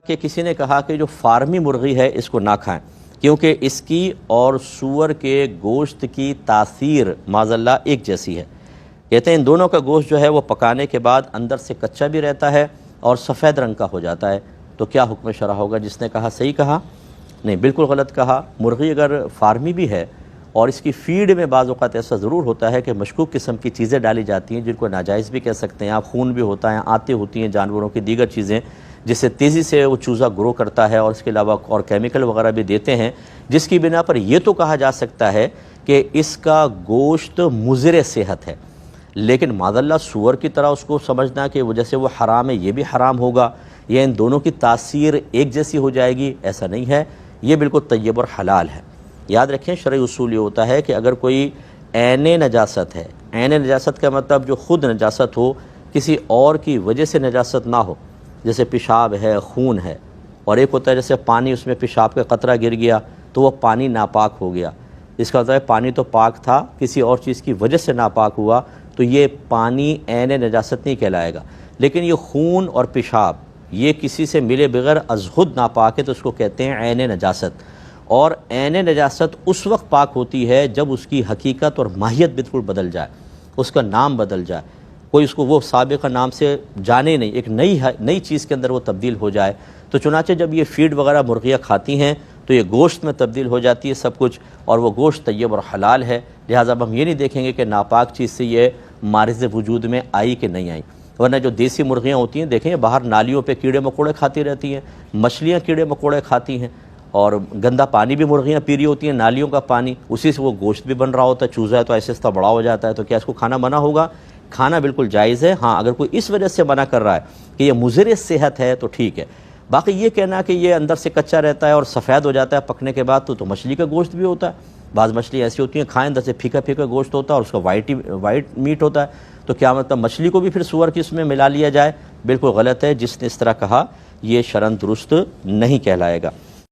کہ کسی نے کہا کہ جو فارمی مرغی ہے اس کو نہ کھائیں کیونکہ اس کی اور سور کے گوشت کی تاثیر معاذاللہ ایک جیسی ہے۔ کہتے ہیں ان دونوں کا گوشت جو ہے وہ پکانے کے بعد اندر سے کچا بھی رہتا ہے اور سفید رنگ کا ہو جاتا ہے۔ تو کیا حکم شرع ہوگا؟ جس نے کہا صحیح کہا؟ نہیں، بالکل غلط کہا۔ مرغی اگر فارمی بھی ہے اور اس کی فیڈ میں بعض اوقات ایسا ضرور ہوتا ہے کہ مشکوک قسم کی چیزیں ڈالی جاتی ہیں جن کو ناجائز بھی کہہ سکتے ہیں آپ، خون بھی ہوتا ہے، آنتیں ہوتی ہیں جانوروں کی، دیگر چیزیں جس سے تیزی سے وہ چوزہ گرو کرتا ہے، اور اس کے علاوہ اور کیمیکل وغیرہ بھی دیتے ہیں، جس کی بنا پر یہ تو کہا جا سکتا ہے کہ اس کا گوشت مضر صحت ہے۔ لیکن معاذاللہ سور کی طرح اس کو سمجھنا کہ وہ جیسے وہ حرام ہے یہ بھی حرام ہوگا یا ان دونوں کی تاثیر ایک جیسی ہو جائے گی، ایسا نہیں ہے۔ یہ بالکل طیب اور حلال ہے۔ یاد رکھیں شرعی اصول یہ ہوتا ہے کہ اگر کوئی عین نجاست ہے، عین نجاست کا مطلب جو خود نجاست ہو، کسی اور کی وجہ سے نجاست نہ ہو، جیسے پیشاب ہے، خون ہے، اور ایک ہوتا ہے جیسے پانی، اس میں پیشاب کا قطرہ گر گیا تو وہ پانی ناپاک ہو گیا، اس کا مطلب ہے پانی تو پاک تھا، کسی اور چیز کی وجہ سے ناپاک ہوا، تو یہ پانی عین نجاست نہیں کہلائے گا۔ لیکن یہ خون اور پیشاب یہ کسی سے ملے بغیر از خود ناپاک ہے تو اس کو کہتے ہیں عین نجاست۔ اور عین نجاست اس وقت پاک ہوتی ہے جب اس کی حقیقت اور ماہیت بالکل بدل جائے، اس کا نام بدل جائے، کوئی اس کو وہ سابقہ نام سے جانے نہیں، ایک نئی چیز کے اندر وہ تبدیل ہو جائے۔ تو چنانچہ جب یہ فیڈ وغیرہ مرغیاں کھاتی ہیں تو یہ گوشت میں تبدیل ہو جاتی ہے سب کچھ، اور وہ گوشت طیب اور حلال ہے۔ لہٰذا اب ہم یہ نہیں دیکھیں گے کہ ناپاک چیز سے یہ مارز وجود میں آئی کہ نہیں آئی، ورنہ جو دیسی مرغیاں ہوتی ہیں دیکھیں باہر نالیوں پہ کیڑے مکوڑے کھاتی رہتی ہیں، مچھلیاں کیڑے مکوڑے کھاتی ہیں، اور گندا پانی بھی مرغیاں پی رہی ہوتی ہیں، نالیوں کا پانی، اسی سے وہ گوشت بھی بن رہا ہوتا ہے، چوزا ہے تو ایسے بڑا ہو جاتا ہے۔ تو کیا اس کو کھانا منع ہوگا؟ کھانا بالکل جائز ہے۔ ہاں اگر کوئی اس وجہ سے منع کر رہا ہے کہ یہ مضر صحت ہے تو ٹھیک ہے۔ باقی یہ کہنا کہ یہ اندر سے کچا رہتا ہے اور سفید ہو جاتا ہے پکنے کے بعد، تو مچھلی کا گوشت بھی ہوتا ہے، بعض مچھلی ایسی ہوتی ہیں کھائیں اندر سے پھیکا پھیکا گوشت ہوتا ہے اور اس کا وائٹ میٹ ہوتا ہے، تو کیا مطلب مچھلی کو بھی پھر سور کی اس میں ملا لیا جائے؟ بالکل غلط ہے۔ جس نے اس طرح کہا یہ شرعاً درست نہیں کہلائے گا۔